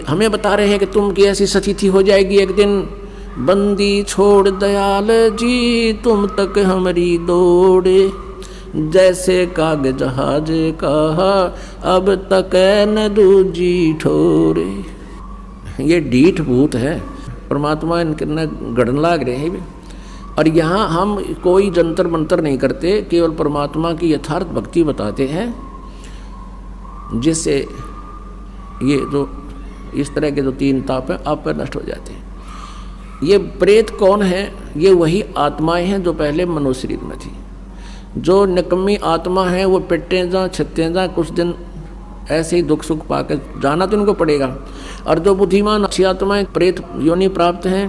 हमें बता रहे हैं कि तुम की ऐसी स्थिति हो जाएगी एक दिन, बंदी छोड़ दयाल जी तुम तक हमारी दौड़े, जैसे काग जहाज कहा अब तक न दूजी ठोरे। ये ढीठ भूत है, परमात्मा इनके न गढ़न लाग रहे हैं। और यहाँ हम कोई जंतर मंतर नहीं करते, केवल परमात्मा की यथार्थ भक्ति बताते हैं, जिससे ये जो इस तरह के जो तीन ताप हैं आप पर नष्ट हो जाते हैं। ये प्रेत कौन है? ये वही आत्माएं हैं जो पहले मनुष्य शरीर में थी। जो निकम्मी आत्मा है वो पिटते जा छिटते जा, कुछ दिन ऐसे ही दुख सुख पाकर जाना तो उनको पड़ेगा। और जो बुद्धिमान अच्छी आत्माएं प्रेत योनि प्राप्त हैं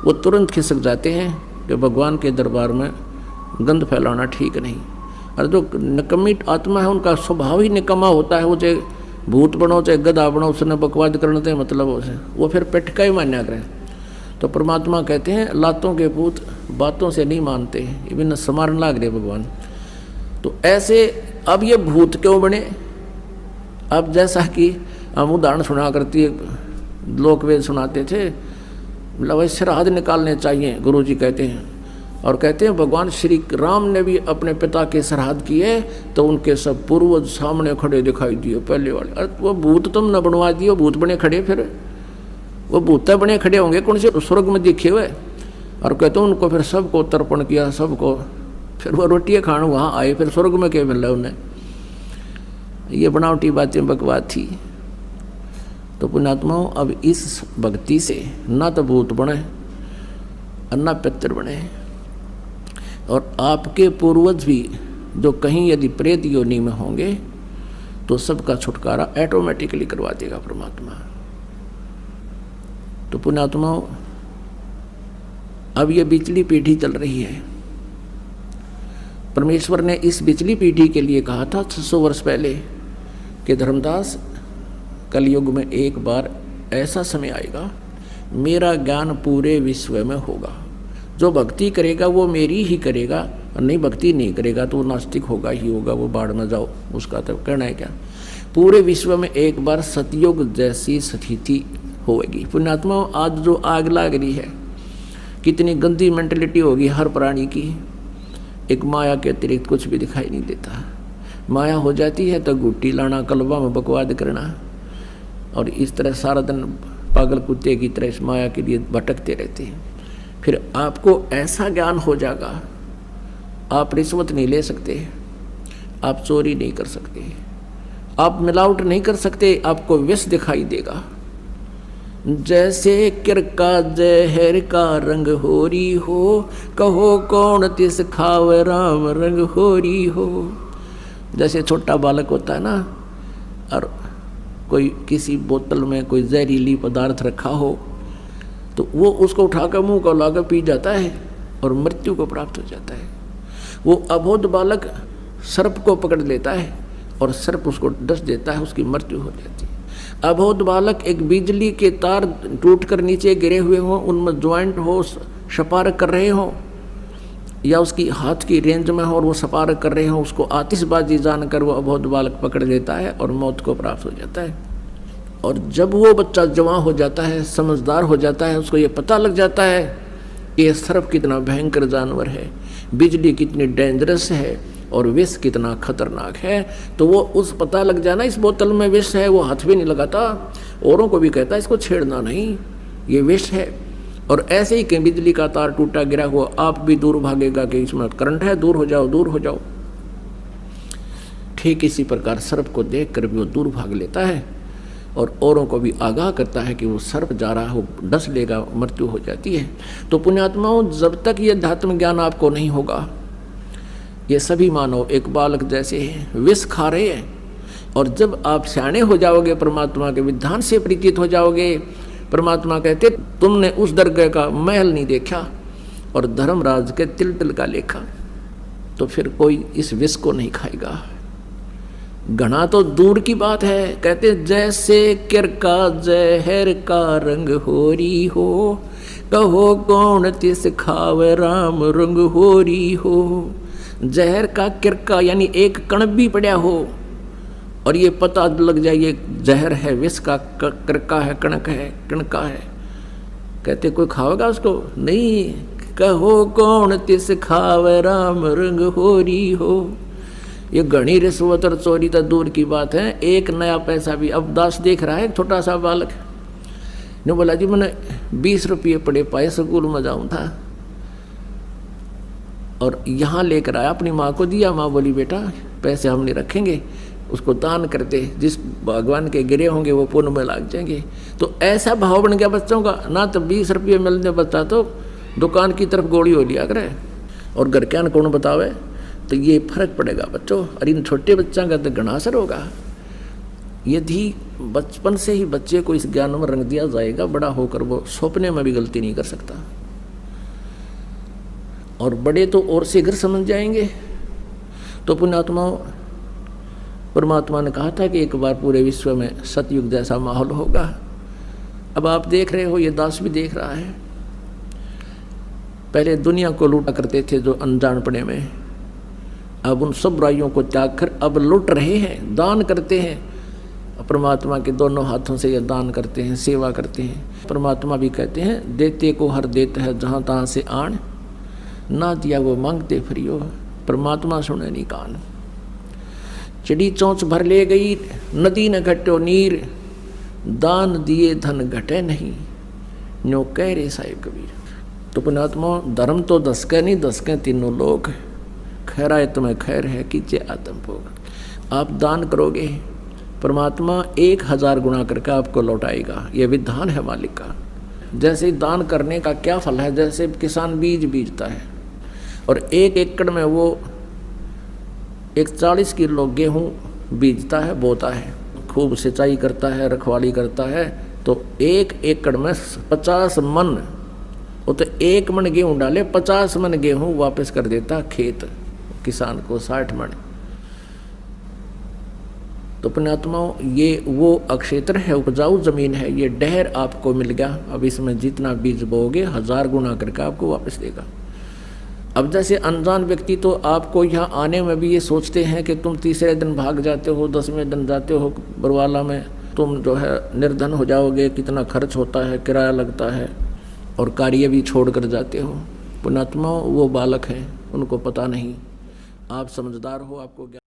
वो तुरंत खिसक जाते हैं कि भगवान के दरबार में गंध फैलाना ठीक नहीं। और जो निकम्मी आत्मा है उनका स्वभाव ही निकम्मा होता है, वो चाहे भूत बनो चाहे गधा बनो, उसने बकवाद करने से मतलब वो फिर पिट का ही मान्या करें। तो परमात्मा कहते हैं लातों के भूत बातों से नहीं मानते, ये भी न समारन लाग रहे भगवान। तो ऐसे अब ये भूत क्यों बने? अब जैसा कि हम उदाहरण सुना करती लोकवेद सुनाते थे, मतलब श्राद्ध निकालने चाहिए गुरुजी कहते हैं, और कहते हैं भगवान श्री राम ने भी अपने पिता के श्राद्ध किए तो उनके सब पूर्वज सामने खड़े दिखाई दिए पहले वाले। अरे वो भूत तुम न बनवा दिए, वो भूत बने खड़े, फिर वो भूत बने खड़े होंगे कौन से स्वर्ग में दिखे हुए। और कहते हैं उनको फिर सबको तर्पण किया, सबको, फिर वो रोटियाँ खाने वहाँ आए, फिर स्वर्ग में क्या मिल रहा है उन्हें? ये बनावटी बातें बकवाद थी। तो पुण्यात्माओं अब इस भक्ति से ना तो भूत बने और ना पितर बने, और आपके पूर्वज भी जो कहीं यदि प्रेत योनि में होंगे तो सबका छुटकारा ऑटोमेटिकली करवा देगा परमात्मा। तो पुण्यात्माओं अब ये बिचली पीढ़ी चल रही है। परमेश्वर ने इस बिचली पीढ़ी के लिए कहा था 600 वर्ष पहले कि धर्मदास कलयुग में एक बार ऐसा समय आएगा मेरा ज्ञान पूरे विश्व में होगा, जो भक्ति करेगा वो मेरी ही करेगा, और नहीं भक्ति नहीं करेगा तो वो नास्तिक होगा ही होगा, वो बाढ़ में जाओ, उसका तो कहना है क्या। पूरे विश्व में एक बार सतयुग जैसी स्थिति होगी। पुण्यात्मा आज जो आग लाग रही है, कितनी गंदी मेंटलिटी होगी हर प्राणी की, एक माया के अतिरिक्त कुछ भी दिखाई नहीं देता। माया हो जाती है तो गुट्टी लाना, कलवा में बकवाद करना, और इस तरह सारा दिन पागल कुत्ते की तरह इस माया के लिए भटकते रहते हैं। फिर आपको ऐसा ज्ञान हो जाएगा, आप रिश्वत नहीं ले सकते, आप चोरी नहीं कर सकते, आप मिलावट नहीं कर सकते, आपको विष दिखाई देगा। जैसे किरका जहर का रंग होरी हो, कहो कौन तिस खावे राम रंग होरी हो। जैसे छोटा बालक होता है ना, और कोई किसी बोतल में कोई जहरीली पदार्थ रखा हो तो वो उसको उठाकर मुंह को लाकर पी जाता है और मृत्यु को प्राप्त हो जाता है। वो अबोध बालक सर्प को पकड़ लेता है और सर्प उसको डस देता है, उसकी मृत्यु हो जाती है। अबोध बालक एक बिजली के तार टूटकर नीचे गिरे हुए हों, उनमें ज्वाइंट हो, सपार कर रहे हों, या उसकी हाथ की रेंज में हो और वो सपार कर रहे हों, उसको आतिशबाजी जानकर वो अबोध बालक पकड़ लेता है और मौत को प्राप्त हो जाता है। और जब वो बच्चा जवान हो जाता है, समझदार हो जाता है, उसको ये पता लग जाता है कि ये सर्प कितना भयंकर जानवर है, बिजली कितनी डेंजरस है और विष कितना खतरनाक है, तो वो उस पता लग जाना इस बोतल में विष है, वो हाथ भी नहीं लगाता, औरों को भी कहता इसको छेड़ना नहीं, ये विष है। और ऐसे ही कि बिजली का तार टूटा गिरा हुआ, आप भी दूर भागेगा कि इसमें करंट है, दूर हो जाओ, दूर हो जाओ। ठीक इसी प्रकार सर्प को देख कर भी वो दूर भाग लेता है और औरों को भी आगाह करता है कि वो सर्प जा रहा हो, डस लेगा, मृत्यु हो जाती है। तो पुण्यात्माओं, जब तक ये अध्यात्म ज्ञान आपको नहीं होगा, ये सभी मानव एक बालक जैसे विष खा रहे हैं। और जब आप सियाने हो जाओगे, परमात्मा के विधान से परिचित हो जाओगे, परमात्मा कहते तुमने उस दरगाह का महल नहीं देखा और धर्मराज के तिल तिल का लेखा, तो फिर कोई इस विष को नहीं खाएगा। घना तो दूर की बात है, कहते जैसे किरका जहर का रंग होरी हो, कहो कौन तिस खावे राम रंग होरी हो। जहर का किरका यानी एक कण भी पड़ा हो और ये पता लग जाए ये जहर है, विष का करका है, कणक है, कणका है, कहते कोई खावेगा उसको? नहीं। कहो कौन तिस खावे राम रंग होरी हो। ये घनी रिश्वत और चोरी तो दूर की बात है, एक नया पैसा भी। अब दास देख रहा है, एक छोटा सा बालक ने बोला जी मैंने 20 रुपये पड़े पाए, स्कूल में जाऊँ था और यहाँ लेकर आया, अपनी माँ को दिया। माँ बोली बेटा पैसे हम नहीं रखेंगे, उसको दान करते, जिस भगवान के गिरे होंगे वो पुण्य में लग जाएंगे। तो ऐसा भाव बन गया बच्चों का, ना तो 20 रुपये मिलने बच्चा तो दुकान की तरफ गोली हो लिया करे, और घर के कौन बतावे। तो ये फर्क पड़ेगा बच्चों, और इन छोटे बच्चों का तो घना असर होगा। यदि बचपन से ही बच्चे को इस ज्ञान में रंग दिया जाएगा, बड़ा होकर वो सपने में भी गलती नहीं कर सकता, और बड़े तो और शीघ्र समझ जाएंगे। तो पुण्यात्माओं, परमात्मा ने कहा था कि एक बार पूरे विश्व में सतयुग जैसा माहौल होगा। अब आप देख रहे हो, ये दास भी देख रहा है। पहले दुनिया को लूटा करते थे जो अनजानपने में, अब उन सब बुराइयों को त्याग कर अब लूट रहे हैं, दान करते हैं। परमात्मा के दोनों हाथों से ये दान करते हैं, सेवा करते हैं। परमात्मा भी कहते हैं देते को हर देते है जहाँ तहाँ से आन, ना दिया वो मांगते फिरियो। परमात्मा सुने नहीं कान। चिड़ी चोंच भर ले गई, नदी न घटो नीर, दान दिए धन घटे नहीं, न्यो कह रे साहिब कबीर। तो पुण्यात्मा, धर्म तो दसके नहीं, दसके तीनों लोग। खैराए तुम्हें खैर है, कीजिए आत्म भोग। आप दान करोगे, परमात्मा 1000 गुना करके आपको लौटाएगा। ये विधान है मालिक का। जैसे दान करने का क्या फल है, जैसे किसान बीज बीजता है और 1 एकड़ में वो 40 किलो गेहूँ बीजता है, बोता है, खूब सिंचाई करता है, रखवाली करता है, तो 1 एकड़ में 50 मन, वो तो 1 मन गेहूँ डाले 50 मन गेहूँ वापस कर देता खेत किसान को, 60 मन। तो पुण्यात्माओं, ये वो अक्षेत्र है, उपजाऊ जमीन है, ये डहर आपको मिल गया। अब इसमें जितना बीज बोओगे 1000 गुना करके आपको वापस देगा। अब जैसे अनजान व्यक्ति तो आपको यहाँ आने में भी ये सोचते हैं कि तुम तीसरे दिन भाग जाते हो, 10वें दिन जाते हो बरवाला में, तुम जो है निर्धन हो जाओगे, कितना खर्च होता है, किराया लगता है, और कार्य भी छोड़ कर जाते हो। पुण्यात्माओं, वो बालक हैं, उनको पता नहीं। आप समझदार हो, आपको